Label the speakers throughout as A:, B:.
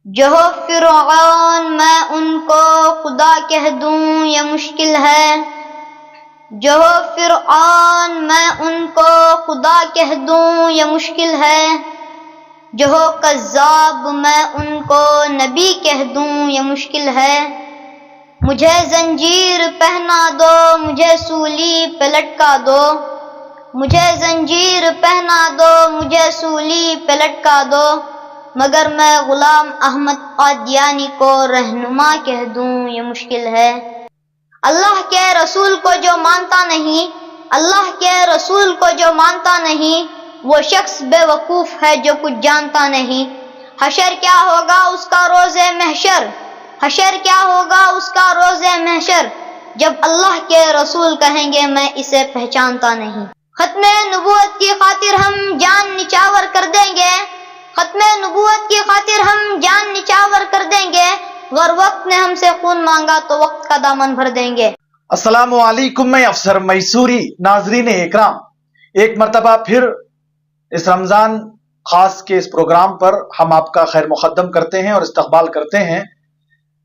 A: جو ہو فرعون میں ان کو خدا کہہ دوں یہ مشکل ہے، جو ہو فرعون میں ان کو خدا کہہ دوں یہ مشکل ہے، جو ہو کذاب میں ان کو نبی کہہ دوں یہ مشکل ہے، مجھے زنجیر پہنا دو مجھے سولی پہ لٹکا دو، مجھے زنجیر پہنا دو مجھے سولی پہ لٹکا دو، مگر میں غلام احمد قادیانی کو رہنما کہہ دوں یہ مشکل ہے۔ اللہ کے رسول کو جو مانتا نہیں، اللہ کے رسول کو جو مانتا نہیں، وہ شخص بے وقوف ہے جو کچھ جانتا نہیں۔ حشر کیا ہوگا اس کا روز محشر، حشر کیا ہوگا اس کا روز محشر، جب اللہ کے رسول کہیں گے میں اسے پہچانتا نہیں۔ ختم نبوت کی خاطر ہم جان نچاور کر دیں گے، ختم نبوت کی خاطر ہم جان نچاور کر دیں گے، ور وقت نے ہم سے خون مانگا تو وقت کا دامن بھر دیں گے۔
B: السلام علیکم، میں افسر میسوری۔ ناظرین اکرام، ایک مرتبہ پھر اس رمضان خاص کے اس پروگرام پر ہم آپ کا خیر مقدم کرتے ہیں اور استقبال کرتے ہیں۔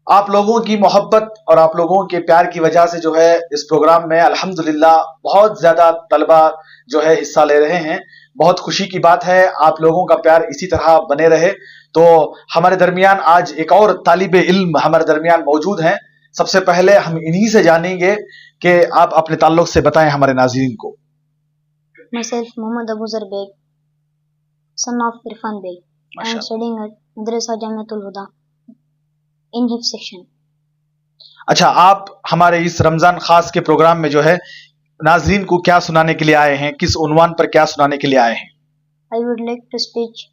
B: آپ لوگوں کی محبت اور آپ لوگوں کے پیار کی وجہ سے جو ہے اس پروگرام میں الحمدللہ بہت زیادہ طلبہ جو ہے حصہ لے رہے ہیں۔ بہت خوشی کی بات ہے، آپ لوگوں کا پیار اسی طرح بنے رہے۔ تو ہمارے درمیان آج ایک اور طالب علم ہمارے درمیان موجود ہیں۔ سب سے پہلے ہم انہی سے جانیں گے کہ آپ اپنے تعلق سے بتائیں ہمارے ناظرین کو۔
A: Myself Muhammad Abu Zar Beg, son of Irfan Beg. I am studying at Madrasa Jamiatul Huda in Hifz section.
B: اچھا، آپ ہمارے اس رمضان خاص کے پروگرام میں جو ہے ناظرین کو کیا سنانے کے لیے آئے ہیں، کس عنوان پر کیا سنانے کے لیے آئے ہیں؟
A: I would like to speak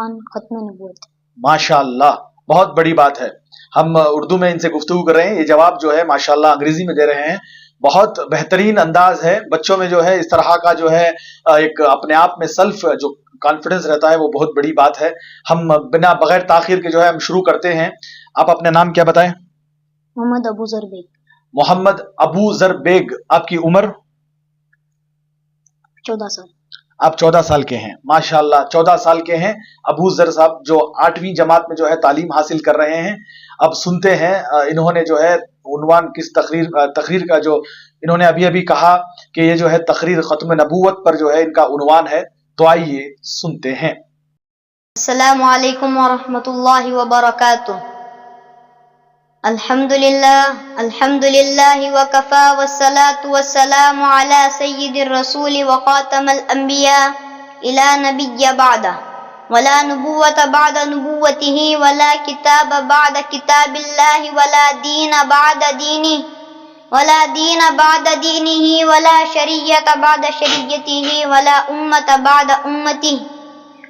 A: on ختم نبوت۔
B: ماشاء اللہ، بہت بڑی بات ہے۔ ہم اردو میں ان سے گفتگو کر رہے ہیں، یہ جواب جو ہے ماشاءاللہ انگریزی میں دے رہے ہیں۔ بہت بہترین انداز ہے۔ بچوں میں جو ہے اس طرح کا جو ہے ایک اپنے آپ میں سیلف جو کانفیڈنس رہتا ہے وہ بہت بڑی بات ہے۔ ہم بنا بغیر تاخیر کے جو ہے ہم شروع کرتے ہیں۔ آپ اپنا نام کیا بتائیں؟
A: محمد ابو ذر بیگ۔
B: محمد ابو ذر بیگ۔ آپ کی عمر؟
A: 14 سال۔
B: آپ 14 سال کے ہیں، ماشاءاللہ 14 سال کے ہیں ابو ذر صاحب، جو 8ویں جماعت میں جو ہے تعلیم حاصل کر رہے ہیں۔ اب سنتے ہیں انہوں نے جو ہے عنوان کس تقریر کا جو انہوں نے ابھی کہا کہ یہ جو ہے تقریر ختم نبوت پر جو ہے ان کا عنوان ہے، تو آئیے سنتے ہیں۔
A: السلام علیکم ورحمۃ اللہ وبرکاتہ۔ الحمدللہ وکفا والصلاة والسلام علی سید الرسول وخاتم الانبیاء الا نبی بعدہ ولا نبوت بعد نبوته ولا کتاب بعد کتاب اللہ ولا دین بعد دینہ ولا شریعت بعد شریعتہ ولا امت بعد امتہ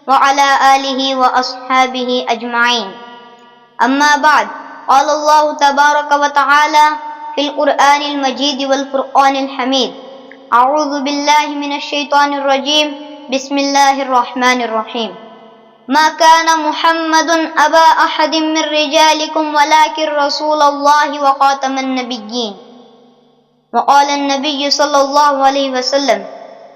A: وعلى آلہ واصحابہ اجمعین۔ اما بعد، قال اللہ تبارک وتعالی فی القرآن المجید والفرقان الحمید، اعوذ باللہ من الشیطان الرجیم، بسم اللہ الرحمن الرحیم۔ ما كان محمد ابا احد من رجالکم ولکن رسول اللہ وخاتم النبیین۔ وقال النبی صلی اللہ علیہ وسلم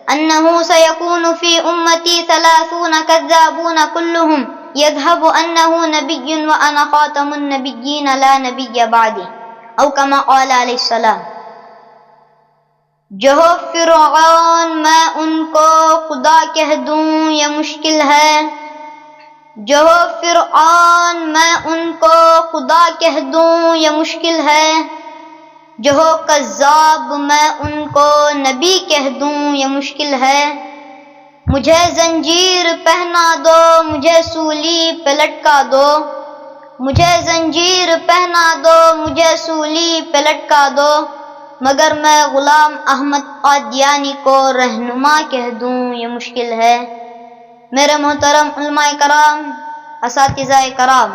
A: انه سيكون في امتي 30 كذابون كلهم يذهب انه نبي وانا خاتم النبيين لا نبي بعدي، او كما قال علیہ السلام۔ جو ہو فرعون میں ان کو خدا کہہ دوں یہ مشکل ہے، جو ہو فرعون میں ان کو خدا کہہ دوں یہ مشکل ہے، جو ہو کذاب میں ان کو نبی کہہ دوں یہ مشکل ہے، مجھے زنجیر پہنا دو مجھے سولی پہ لٹکا دو، مجھے زنجیر پہنا دو مجھے سولی پہ لٹکا دو، مگر میں غلام احمد قادیانی کو رہنما کہہ دوں یہ مشکل ہے۔ میرے محترم علماء کرام، اساتذہ کرام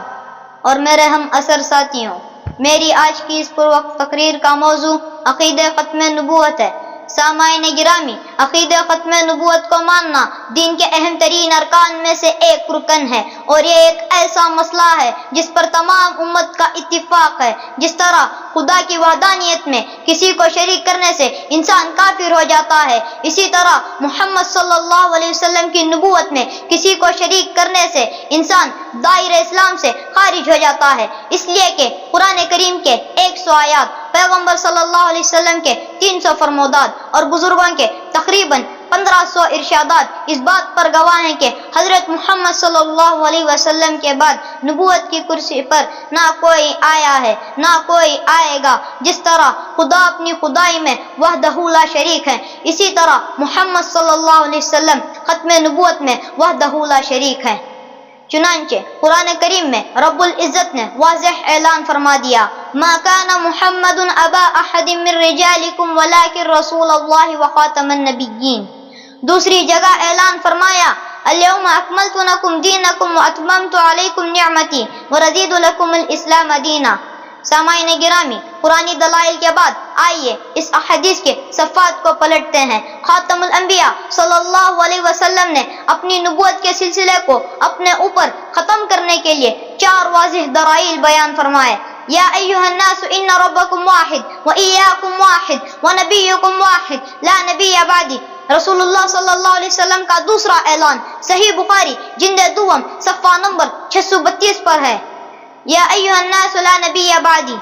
A: اور میرے ہم اثر ساتھیوں، میری آج کی اس پر وقت تقریر کا موضوع عقیدہ ختم نبوت ہے۔ سامعین گرامی، عقید ختم نبوت کو ماننا دین کے اہم ترین ارکان میں سے ایک رکن ہے، اور یہ ایک ایسا مسئلہ ہے جس پر تمام امت کا اتفاق ہے۔ جس طرح خدا کی وحدانیت میں کسی کو شریک کرنے سے انسان کافر ہو جاتا ہے، اسی طرح محمد صلی اللہ علیہ وسلم کی نبوت میں کسی کو شریک کرنے سے انسان دائرہ اسلام سے خارج ہو جاتا ہے، اس لیے کہ قرآن کریم کے 100 آیات، پیغمبر صلی اللہ علیہ وسلم کے 300 فرمودات اور بزرگوں کے تقریباً 1500 ارشادات اس بات پر گواہ ہیں کہ حضرت محمد صلی اللہ علیہ وسلم کے بعد نبوت کی کرسی پر نہ کوئی آیا ہے نہ کوئی آئے گا۔ جس طرح خدا اپنی خدائی میں وحدہ لا شریک ہے، اسی طرح محمد صلی اللہ علیہ وسلم ختم نبوت میں وحدہ لا شریک ہے۔ چنانچہ قرآن کریم میں رب العزت نے واضح اعلان فرما دیا، ما کان محمد ابا احد من رجالکم ولکن رسول اللہ وخاتم النبیین۔ دوسری جگہ اعلان فرمایا، الیوم اکملت لکم دینکم واتممت علیکم نعمتی ورضیت لکم الاسلام دینا۔ سامعین گرامی، قرآنی دلائل کے بعد آئیے اس احادیث کے صفحات کو پلٹتے ہیں۔ خاتم الانبیاء صلی اللہ علیہ وسلم نے اپنی نبوت کے سلسلے کو اپنے اوپر ختم کرنے کے لیے 4 واضح دلائل بیان فرمائے۔ یا ایھا الناس ان ربکم واحد وایاکم واحد ونبیکم واحد لا نبی بعدی۔ رسول اللہ صلی اللہ علیہ وسلم کا دوسرا اعلان صحیح بخاری جلد دوم صفحہ نمبر 632 پر ہے، یا ایھا الناس لا نبی بعدی۔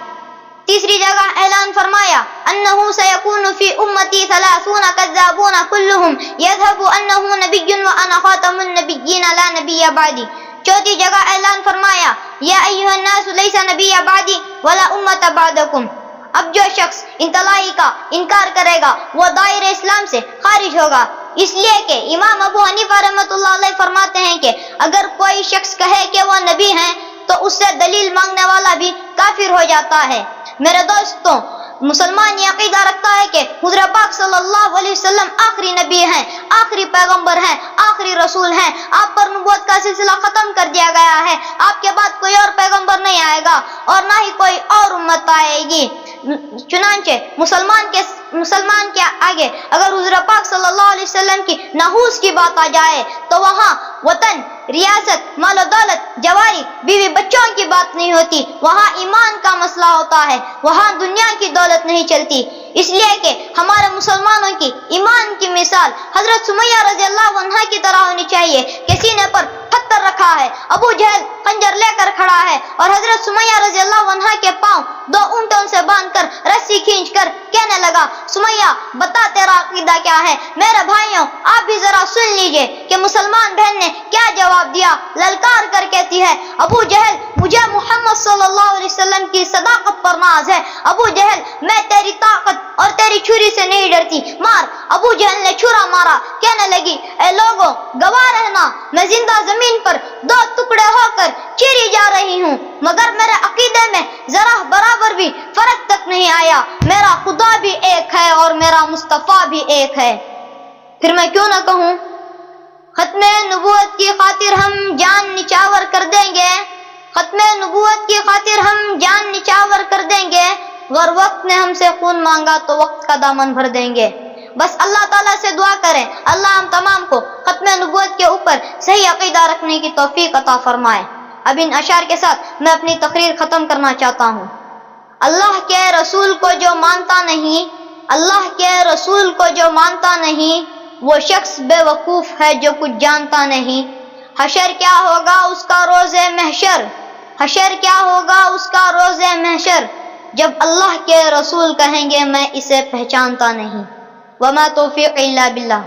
A: تیسری جگہ اعلان فرمایا، انہ سیکون فی امتی 30 کذابون کلہم یذہب انہ نبی وانا خاتم النبیین لا نبی بعدی۔ چوتھی جگہ اعلان فرمایا، یا ایھا الناس لیس نبی بعدی ولا امت بعدکم۔ اب جو شخص ان طلائی کا انکار کرے گا وہ دائرہ اسلام سے خارج ہوگا، اس لیے کہ امام ابو حنیفہ رحمۃ اللہ علیہ فرماتے ہیں کہ اگر کوئی شخص کہے کہ وہ نبی ہیں تو اس سے دلیل مانگنے والا بھی کافر ہو جاتا ہے۔ میرے دوستوں، مسلمان یہ عقیدہ رکھتا ہے کہ حضور پاک صلی اللہ علیہ وسلم آخری نبی ہیں، آخری پیغمبر ہیں، آخری رسول ہیں، آپ پر نبوت کا سلسلہ ختم کر دیا گیا ہے، آپ کے بعد کوئی اور پیغمبر نہیں آئے گا اور نہ ہی کوئی اور امت آئے گی۔ چنانچہ مسلمان کے آگے اگر حضور پاک صلی اللہ علیہ وسلم کی نحوس کی بات آ جائے تو وہاں وطن، ریاست، مال و دولت، جواری، بیوی بچوں کی بات نہیں ہوتی، وہاں ایمان کا مسئلہ ہوتا ہے، وہاں دنیا کی دولت نہیں چلتی۔ اس لیے کہ ہمارے مسلمانوں کی ایمان کی مثال حضرت سمیہ رضی اللہ عنہا کی طرح ہونی چاہیے کہ سینے پر پتھر رکھا ہے، ابو جہل خنجر لے کر کھڑا ہے اور حضرت سمیہ رضی اللہ عنہا کے پاؤں 2 اونٹوں سے باندھ کر رسی کھینچ کر کہنے لگا، سمیہ بتا تیرا عقیدہ کیا ہے؟ میرے بھائیوں، آپ بھی ذرا سن لیجئے کہ مسلمان بہن نے کیا جواب دیا۔ للکار کر کہتی ہے، ابو جہل مجھے محمد صلی اللہ علیہ وسلم کی صداقت پر ناز ہے، ابو جہل میں تیری طاقت اور تیری چھری سے نہیں ڈرتی، مار۔ ابو جہل نے چھرا مارا، کہنے لگی، اے لوگوں گواہ رہنا، میں زندہ زمین پر 2 ٹکڑے ہو کر چیری جا رہی ہوں، مگر میرے عقیدے میں ذرا برابر بھی فرق تک نہیں آیا، میرا خدا بھی ایک ہے اور میرا مصطفیٰ بھی ایک ہے۔ پھر میں کیوں نہ کہوں، ختم نبوت کی خاطر ہم جان نچاور کر دیں گے، ختم نبوت کی خاطر ہم جان نچاور کر دیں گے، ور وقت نے ہم سے خون مانگا تو وقت کا دامن بھر دیں گے۔ بس اللہ تعالیٰ سے دعا کریں، اللہ ہم تمام کو ختم نبوت کے اوپر صحیح عقیدہ رکھنے کی توفیق عطا فرمائے۔ اب ان اشعار کے ساتھ میں اپنی تقریر ختم کرنا چاہتا ہوں۔ اللہ کے رسول کو جو مانتا نہیں، اللہ کے رسول کو جو مانتا نہیں، وہ شخص بے وقوف ہے جو کچھ جانتا نہیں۔ حشر کیا ہوگا اس کا روز محشر، حشر کیا ہوگا اس کا روز محشر، جب اللہ کے رسول کہیں گے میں اسے پہچانتا نہیں۔ وما توفیق الا باللہ۔